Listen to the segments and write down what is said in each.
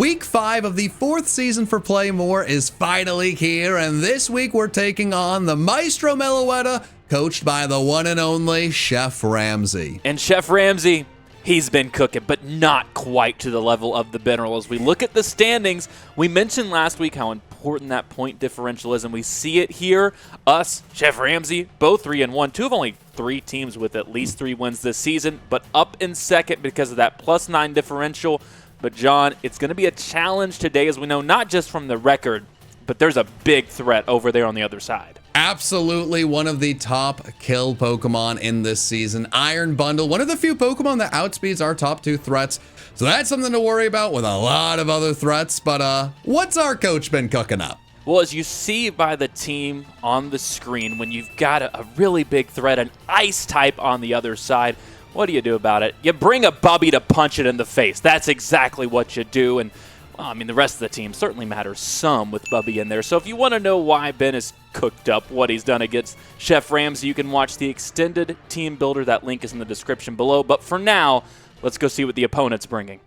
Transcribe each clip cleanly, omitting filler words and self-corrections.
Week 5 of the 4th season for Play More is finally here, and this week we're taking on the Maestro Meloetta, coached by the one and only Cheframsey. And Cheframsey, he's been cooking, but not quite to the level of the General. As we look at the standings, we mentioned last week how important that point differential is, and we see it here. Us, Cheframsey, both 3-1. Two of only 3 teams with at least 3 wins this season, but up in second because of that +9 differential. But, John, it's going to be a challenge today, as we know, not just from the record, but there's a big threat over there on the other side. Absolutely one of the top kill Pokemon in this season. Iron Bundle, one of the few Pokemon that outspeeds our top 2 threats. So that's something to worry about with a lot of other threats. But what's our coach been cooking up? Well, as you see by the team on the screen, when you've got a really big threat, an ice type on the other side, what do you do about it? You bring a Bubby to punch it in the face. That's exactly what you do. And, well, I mean, the rest of the team certainly matters some with Bubby in there. So if you want to know why Ben is cooked up, what he's done against Cheframsey, you can watch the extended team builder. That link is in the description below. But for now, let's go see what the opponent's bringing.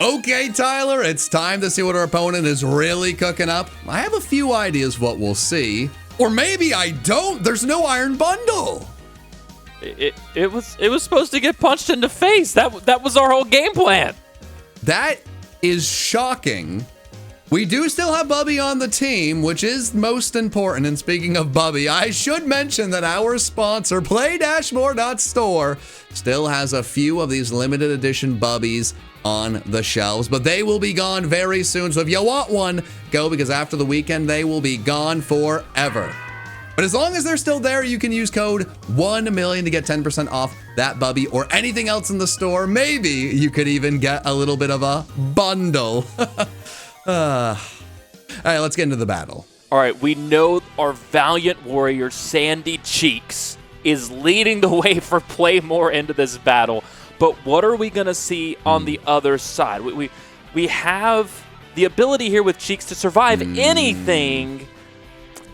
Okay, Tyler, it's time to see what our opponent is really cooking up. I have a few ideas what we'll see. Or maybe I don't. There's no Iron Bundle. It was supposed to get punched in the face. That was our whole game plan. That is shocking. We do still have Bubby on the team, which is most important. And speaking of Bubby, I should mention that our sponsor, Play-More.store, still has a few of these limited edition Bubbies on the shelves, but they will be gone very soon. So if you want one, go, because after the weekend, they will be gone forever. But as long as they're still there, you can use code 1million to get 10% off that Bubby or anything else in the store. Maybe you could even get a little bit of a bundle. All right, let's get into the battle. All right, we know our valiant warrior, Sandy Cheeks, is leading the way for Play More into this battle. But what are we going to see on the other side? We have the ability here with Cheeks to survive anything,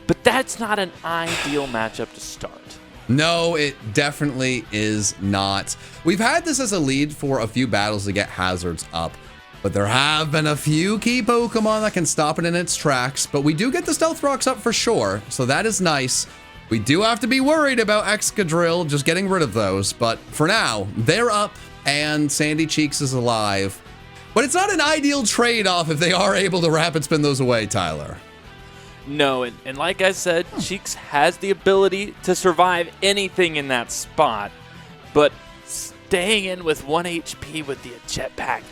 but that's not an ideal matchup to start. No, it definitely is not. We've had this as a lead for a few battles to get hazards up, but there have been a few key Pokemon that can stop it in its tracks, but we do get the Stealth Rocks up for sure, so that is nice. We do have to be worried about Excadrill, just getting rid of those, but for now, they're up and Sandy Cheeks is alive. But it's not an ideal trade-off if they are able to Rapid Spin those away, Tyler. No, and like I said, Cheeks has the ability to survive anything in that spot, but staying in with 1 HP with the jetpack,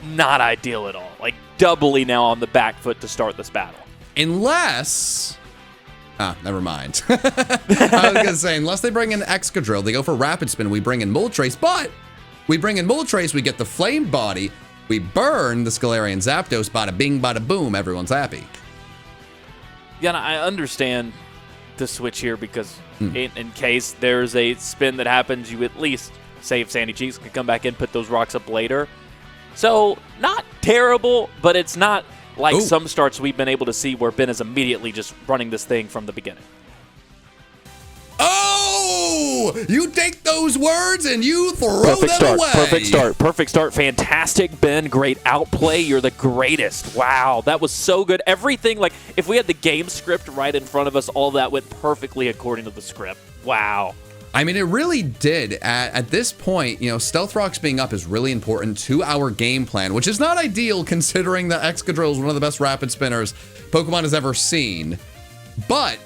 not ideal at all. Like, doubly now on the back foot to start this battle. Unless... never mind. I was going to say, unless they bring in Excadrill, they go for Rapid Spin, we bring in Moltres, but we bring in Moltres, we get the Flame Body, we burn the Scalarian Zapdos, bada bing, bada boom, everyone's happy. Yeah, I understand the switch here because in case there's a spin that happens, you at least save Sandy Cheeks, can come back in, put those rocks up later. So, not terrible, but it's not like some starts we've been able to see where Ben is immediately just running this thing from the beginning. Oh! You take those words and you throw them away. Perfect start. Fantastic, Ben. Great outplay. You're the greatest. Wow, that was so good. Everything, like, if we had the game script right in front of us, all that went perfectly according to the script. Wow. I mean, it really did. At this point, you know, Stealth Rocks being up is really important to our game plan, which is not ideal considering that Excadrill is one of the best Rapid Spinners Pokemon has ever seen. But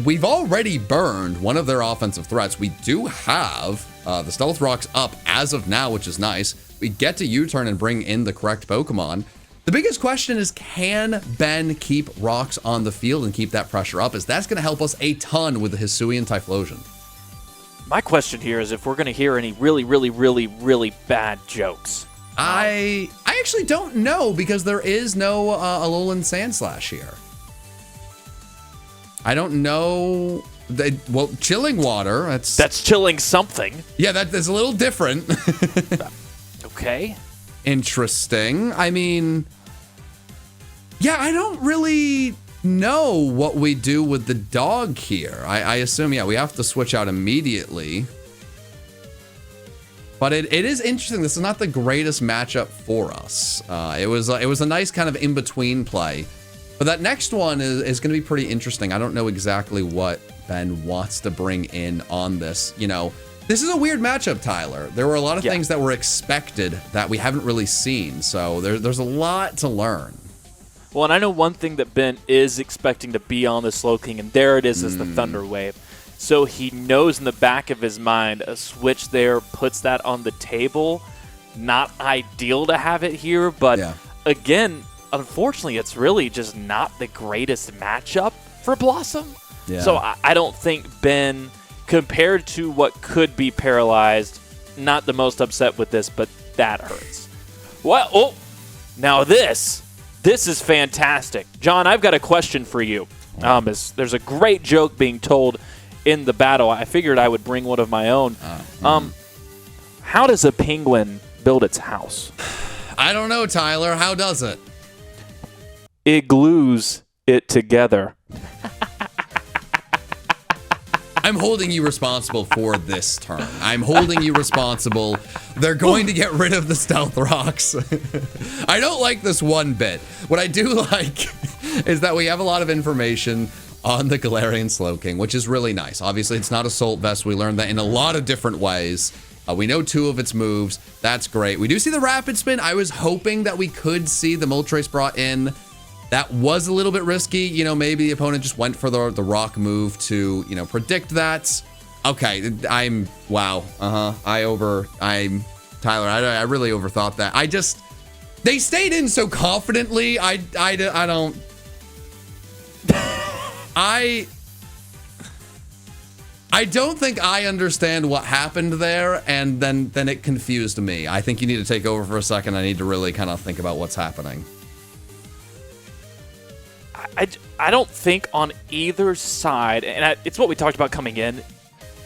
we've already burned one of their offensive threats. We do have the Stealth Rocks up as of now, which is nice. We get to U-turn and bring in the correct Pokemon. The biggest question is, can Ben keep rocks on the field and keep that pressure up? As that's going to help us a ton with the Hisuian Typhlosion. My question here is if we're going to hear any really bad jokes. I actually don't know, because there is no Alolan Sandslash here. I don't know. Well, Chilling Water. That's chilling something. Yeah, that is a little different. Okay. Interesting. I mean, yeah, I don't really know what we do with the dog here. I assume, yeah, we have to switch out immediately. But it is interesting. This is not the greatest matchup for us. It was a nice kind of in-between play. But that next one is going to be pretty interesting. I don't know exactly what Ben wants to bring in on this. You know, this is a weird matchup, Tyler. There were a lot of things that were expected that we haven't really seen. So there's a lot to learn. Well, and I know one thing that Ben is expecting to be on the Slow King, and there it is as the Thunder Wave. So he knows in the back of his mind a switch there puts that on the table. Not ideal to have it here, but again, unfortunately, it's really just not the greatest matchup for Blossom. Yeah. So I don't think Ben, compared to what could be Paralyzed, not the most upset with this, but that hurts. What? Oh, now this is fantastic. John, I've got a question for you. There's a great joke being told in the battle. I figured I would bring one of my own. How does a penguin build its house? I don't know, Tyler. How does it? It glues it together. I'm holding you responsible for this turn. I'm holding you responsible. They're going to get rid of the stealth rocks. I don't like this one bit. What I do like is that we have a lot of information on the Galarian Slow King, which is really nice. Obviously, it's not Assault Vest. We learned that in a lot of different ways. We know 2 of its moves. That's great. We do see the Rapid Spin. I was hoping that we could see the Moltres brought in. That was a little bit risky. You know, maybe the opponent just went for the rock move to, you know, predict that. Okay, wow. Tyler, I really overthought that. They stayed in so confidently. I don't. I don't think I understand what happened there, and then it confused me. I think you need to take over for a second. I need to really kind of think about what's happening. I don't think on either side, and it's what we talked about coming in,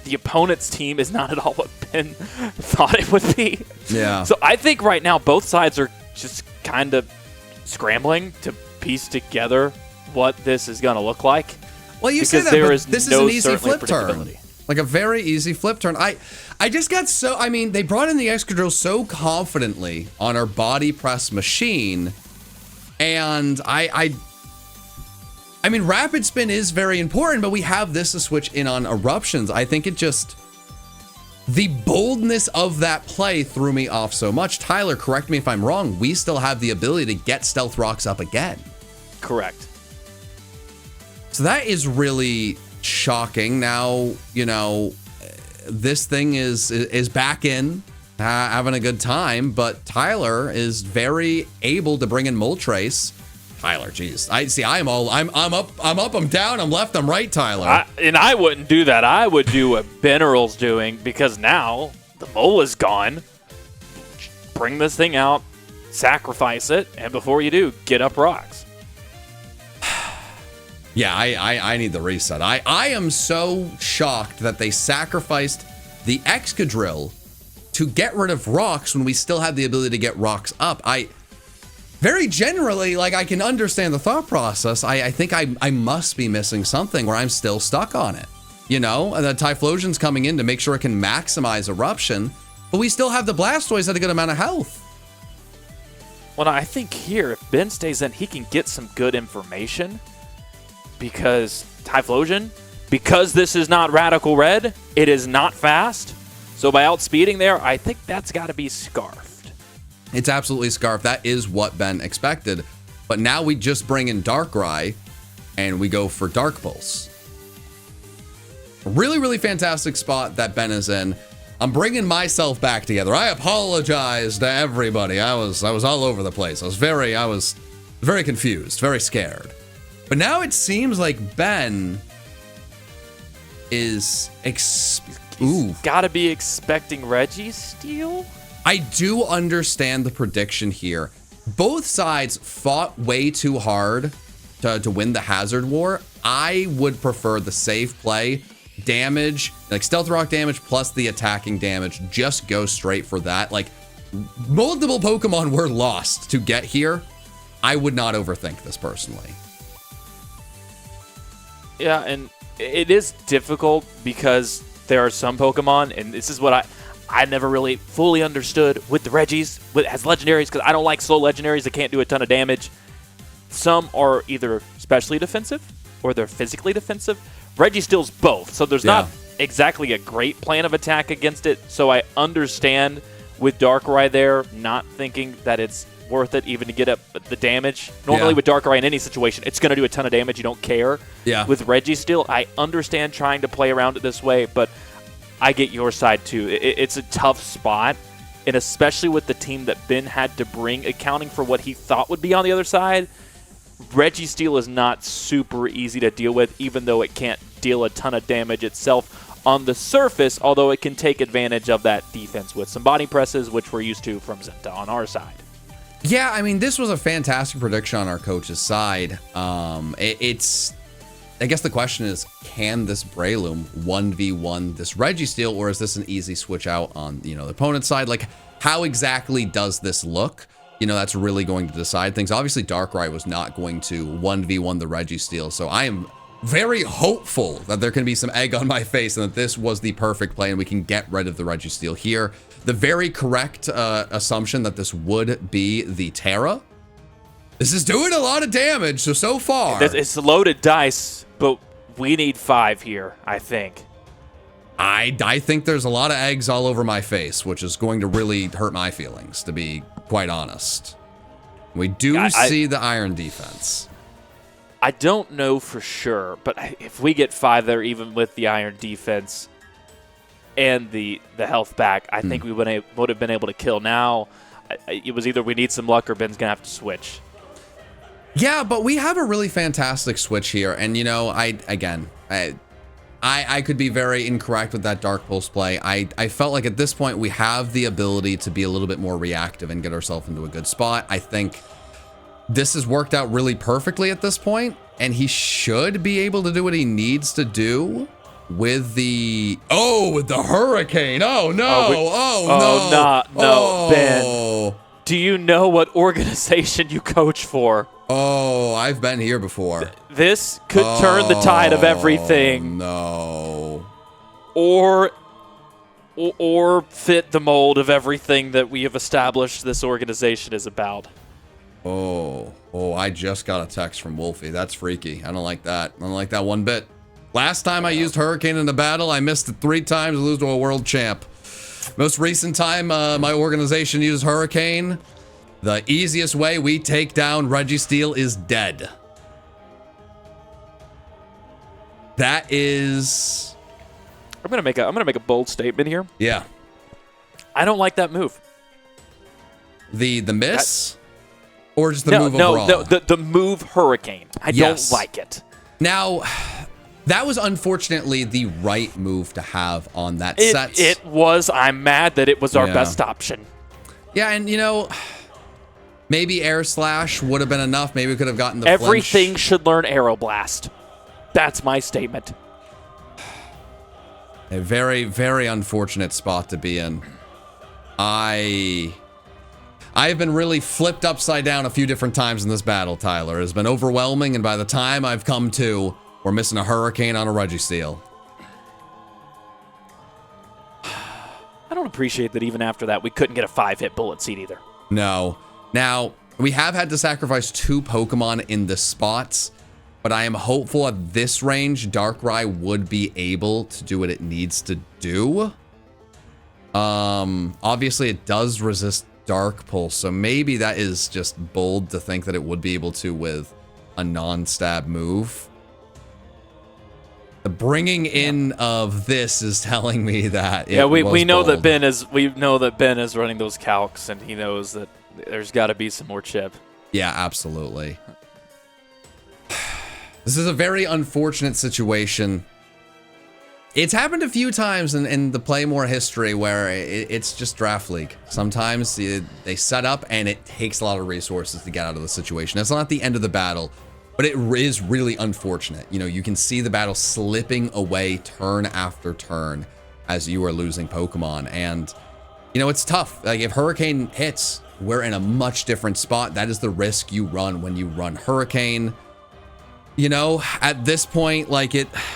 the opponent's team is not at all what Ben thought it would be. Yeah. So I think right now both sides are just kind of scrambling to piece together what this is going to look like. Well, you say that, but this is an easy flip turn. Like a very easy flip turn. I just got so, I mean, they brought in the Excadrill so confidently on our body press machine, and I mean, Rapid Spin is very important, but we have this to switch in on Eruptions. I think it just, the boldness of that play threw me off so much. Tyler, correct me if I'm wrong. We still have the ability to get Stealth Rocks up again. Correct. So that is really shocking. Now, you know, this thing is back in, having a good time, but Tyler is very able to bring in Moltres. Tyler, geez. I'm up, I'm down, I'm left, I'm right, Tyler. And I wouldn't do that. I would do what Beneral's doing, because now the mole is gone. Bring this thing out, sacrifice it, and before you do, get up rocks. Yeah, I need the reset. I am so shocked that they sacrificed the Excadrill to get rid of rocks when we still have the ability to get rocks up. Very generally, like, I can understand the thought process. I think I must be missing something where I'm still stuck on it. You know, the Typhlosion's coming in to make sure it can maximize Eruption, but we still have the Blastoise at a good amount of health. Well, I think here, if Ben stays in, he can get some good information, because Typhlosion, because this is not Radical Red, it is not fast. So by outspeeding there, I think that's got to be Scarfed. It's absolutely Scarf. That is what Ben expected. But now we just bring in Darkrai, and we go for Dark Pulse. Really, really fantastic spot that Ben is in. I'm bringing myself back together. I apologize to everybody. I was all over the place. I was very confused, very scared. But now it seems like Ben is got to be expecting Registeel? I do understand the prediction here. Both sides fought way too hard to win the Hazard War. I would prefer the safe play. Damage, like Stealth Rock damage plus the attacking damage, just go straight for that. Like, multiple Pokemon were lost to get here. I would not overthink this personally. Yeah, and it is difficult because there are some Pokemon, and this is what I never really fully understood with the Reggies as legendaries, because I don't like slow legendaries that can't do a ton of damage. Some are either specially defensive or they're physically defensive. Registeel's both, so there's not exactly a great plan of attack against it. So I understand with Darkrai there not thinking that it's worth it even to get up the damage. Normally with Darkrai in any situation, it's going to do a ton of damage. You don't care. Yeah. With Registeel, I understand trying to play around it this way, but I get your side too. It's a tough spot, and especially with the team that Ben had to bring, accounting for what he thought would be on the other side, Registeel is not super easy to deal with, even though it can't deal a ton of damage itself on the surface, although it can take advantage of that defense with some body presses, which we're used to from Zenta on our side. Yeah, I mean, this was a fantastic prediction on our coach's side. It's, I guess the question is, can this Breloom 1v1 this Registeel, or is this an easy switch out on, the opponent's side? Like, how exactly does this look? That's really going to decide things. Obviously, Darkrai was not going to 1v1 the Registeel, so I am very hopeful that there can be some egg on my face and that this was the perfect play and we can get rid of the Registeel here. The very correct assumption that this would be the Terra. This is doing a lot of damage, so far. It's loaded dice, but we need 5 here, I think. I think there's a lot of eggs all over my face, which is going to really hurt my feelings, to be quite honest. We do see the iron defense. I don't know for sure, but if we get 5 there, even with the iron defense and the health back, I think we would have been able to kill. Now, it was either we need some luck or Ben's going to have to switch. Yeah, but we have a really fantastic switch here. And, I could be very incorrect with that Dark Pulse play. I felt like at this point we have the ability to be a little bit more reactive and get ourselves into a good spot. I think this has worked out really perfectly at this point, and he should be able to do what he needs to do with the hurricane. Oh no. Ben. Do you know what organization you coach for? Oh, I've been here before. This could turn the tide of everything. No. Or fit the mold of everything that we have established this organization is about. Oh, I just got a text from Wolfie. That's freaky. I don't like that. I don't like that one bit. Last time I used Hurricane in a battle, I missed it 3 times, lose to a world champ. Most recent time my organization used Hurricane, the easiest way we take down Registeel is dead. That is... I'm gonna make a bold statement here. Yeah. I don't like that move. The miss? Or just the move overall? No, the move Hurricane. I don't like it. Now, that was unfortunately the right move to have on that set. It was. I'm mad that it was our best option. Yeah, and maybe Air Slash would have been enough. Maybe we could have gotten the Everything flinch. should learn Aeroblast. That's my statement. A very, very unfortunate spot to be in. I've been really flipped upside down a few different times in this battle, Tyler. It has been overwhelming, and by the time I've come to, we're missing a Hurricane on a Registeel. I don't appreciate that even after that, we couldn't get a 5-hit bullet seed either. No. Now, we have had to sacrifice 2 Pokemon in the spots, but I am hopeful at this range, Darkrai would be able to do what it needs to do. Obviously, it does resist Dark Pulse, so maybe that is just bold to think that it would be able to with a non-stab move. The bringing in of this is telling me that we know that Ben is running those calcs, and he knows that there's got to be some more chip. Yeah, absolutely. This is a very unfortunate situation. It's happened a few times in the Playmore history where it's just draft league. Sometimes they set up and it takes a lot of resources to get out of the situation. It's not the end of the battle, but it is really unfortunate. You can see the battle slipping away turn after turn as you are losing Pokemon. And, it's tough. Like, if Hurricane hits, we're in a much different spot. That is the risk you run when you run Hurricane. You know, at this point, like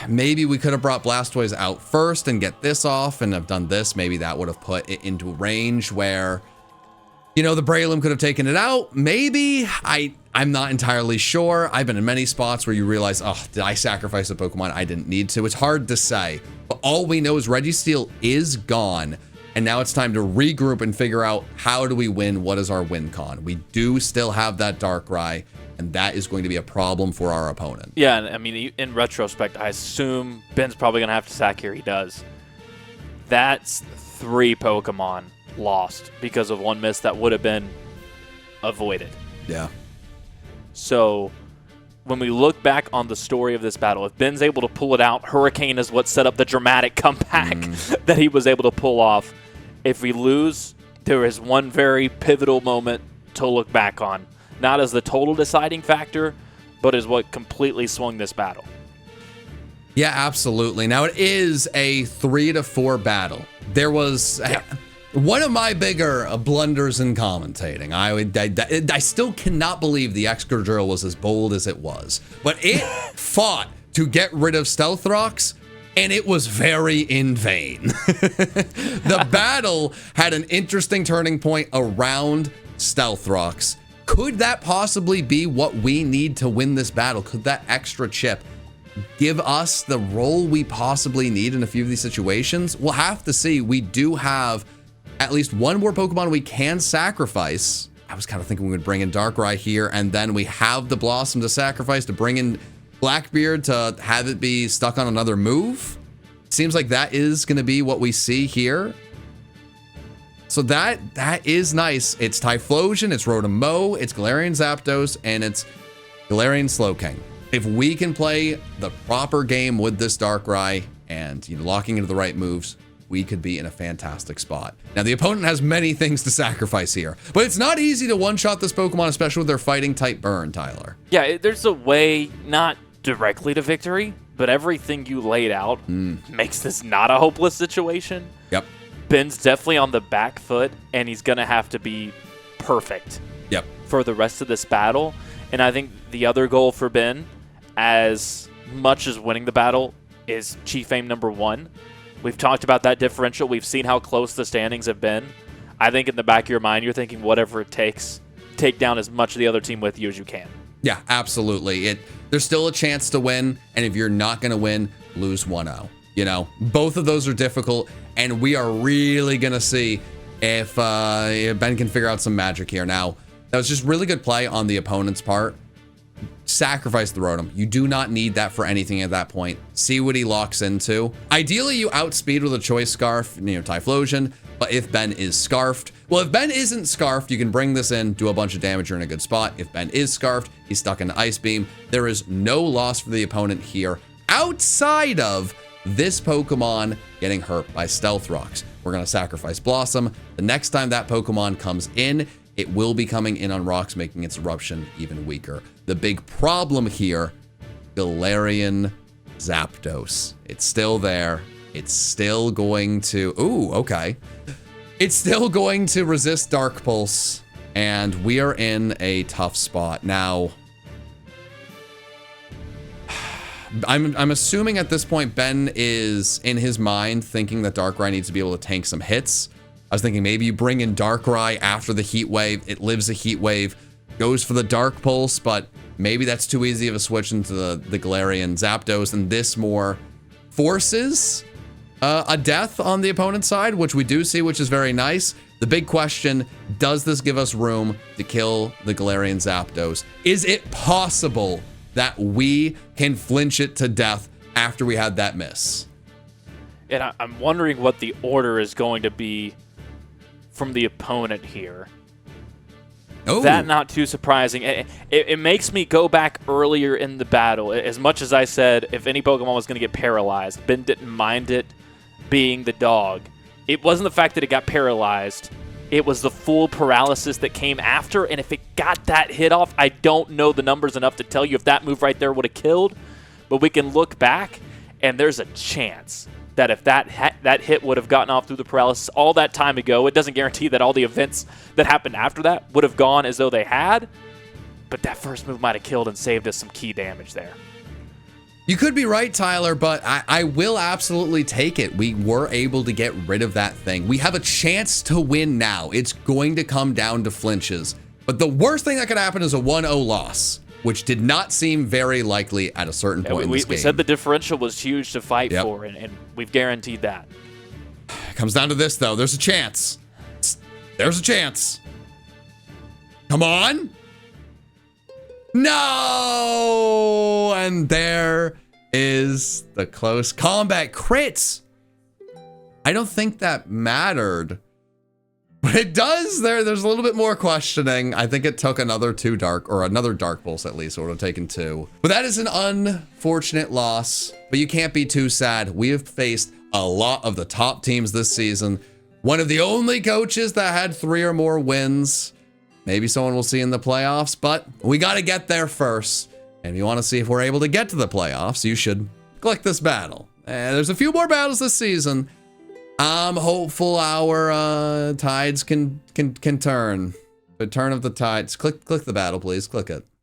maybe we could have brought Blastoise out first and get this off and have done this. Maybe that would have put it into range where, you know, the Breloom could have taken it out. Maybe. I'm not entirely sure. I've been in many spots where you realize, oh, did I sacrifice a Pokemon I didn't need to? It's hard to say. But all we know is Registeel is gone. And now it's time to regroup and figure out, how do we win? What is our win con? We do still have that Darkrai, and that is going to be a problem for our opponent. Yeah, and I mean, in retrospect, I assume Ben's probably going to have to sack here. He does. That's 3 Pokemon lost because of one miss that would have been avoided. Yeah. So when we look back on the story of this battle, if Ben's able to pull it out, Hurricane is what set up the dramatic comeback that he was able to pull off. If we lose, there is one very pivotal moment to look back on. Not as the total deciding factor, but as what completely swung this battle. Yeah, absolutely. Now, it is a 3-4 battle. There was one of my bigger blunders in commentating. I still cannot believe the Excadrill was as bold as it was. But it fought to get rid of Stealth Rocks, and it was very in vain. The battle had an interesting turning point around Stealth Rocks. Could that possibly be what we need to win this battle? Could that extra chip give us the role we possibly need in a few of these situations? We'll have to see. We do have at least one more Pokemon we can sacrifice. I was kind of thinking we would bring in Darkrai here, and then we have the Blossom to sacrifice to bring in Blackbeard to have it be stuck on another move. Seems like that is going to be what we see here. So that is nice. It's Typhlosion, it's Rotom-Mow, it's Galarian Zapdos, and it's Galarian Slowking. If we can play the proper game with this Darkrai and locking into the right moves, we could be in a fantastic spot. Now, the opponent has many things to sacrifice here, but it's not easy to one-shot this Pokemon, especially with their fighting type burn, Tyler. Yeah, there's a way, not directly to victory, but everything you laid out makes this not a hopeless situation. Yep. Ben's definitely on the back foot, and he's going to have to be perfect for the rest of this battle. And I think the other goal for Ben, as much as winning the battle, is Chief Aim number 1. We've talked about that differential. We've seen how close the standings have been. I think in the back of your mind, you're thinking whatever it takes, take down as much of the other team with you as you can. Yeah, absolutely. There's still a chance to win, and if you're not going to win, lose 1-0. Both of those are difficult, and we are really going to see if Ben can figure out some magic here. Now, that was just really good play on the opponent's part. Sacrifice the Rotom. You do not need that for anything at that point. See what he locks into. Ideally, you outspeed with a Choice Scarf, Typhlosion, but if Ben is Scarfed, well, if Ben isn't Scarfed, you can bring this in, do a bunch of damage, you're in a good spot. If Ben is Scarfed, he's stuck in Ice Beam. There is no loss for the opponent here outside of this Pokemon getting hurt by Stealth Rocks. We're going to sacrifice Blossom. The next time that Pokemon comes in, it will be coming in on rocks, making its eruption even weaker. The big problem here, Galarian Zapdos. It's still there. It's still going to... Ooh, okay. It's still going to resist Dark Pulse, and we are in a tough spot. Now, I'm assuming at this point Ben is, in his mind, thinking that Darkrai needs to be able to tank some hits. I was thinking maybe you bring in Darkrai after the Heat Wave. It lives a Heat Wave, goes for the Dark Pulse, but maybe that's too easy of a switch into the Galarian Zapdos, and this more forces a death on the opponent's side, which we do see, which is very nice. The big question, does this give us room to kill the Galarian Zapdos? Is it possible that we can flinch it to death after we had that miss? And I'm wondering what the order is going to be from the opponent here. Oh. That not too surprising. It makes me go back earlier in the battle. As much as I said, if any Pokemon was going to get paralyzed, Ben didn't mind it being the dog. It wasn't the fact that it got paralyzed. It was the full paralysis that came after, and if it got that hit off, I don't know the numbers enough to tell you if that move right there would have killed, but we can look back, and there's a chance that if that hit would have gotten off through the paralysis all that time ago, it doesn't guarantee that all the events that happened after that would have gone as though they had, but that first move might have killed and saved us some key damage there. You could be right, Tyler, but I will absolutely take it. We were able to get rid of that thing. We have a chance to win now. It's going to come down to flinches. But the worst thing that could happen is a 1-0 loss, which did not seem very likely at a certain point in this game. We said the differential was huge to fight for, and we've guaranteed that. It comes down to this, though. There's a chance. There's a chance. Come on. No! And there is the close combat crits. I don't think that mattered. But it does. There's a little bit more questioning. I think it took another dark pulse at least. It would have taken 2. But that is an unfortunate loss. But you can't be too sad. We have faced a lot of the top teams this season. One of the only coaches that had 3 or more wins. Maybe someone we'll see in the playoffs, but we got to get there first. And if you want to see if we're able to get to the playoffs, you should click this battle. There's a few more battles this season. I'm hopeful our tides can turn. The turn of the tides. Click the battle, please. Click it.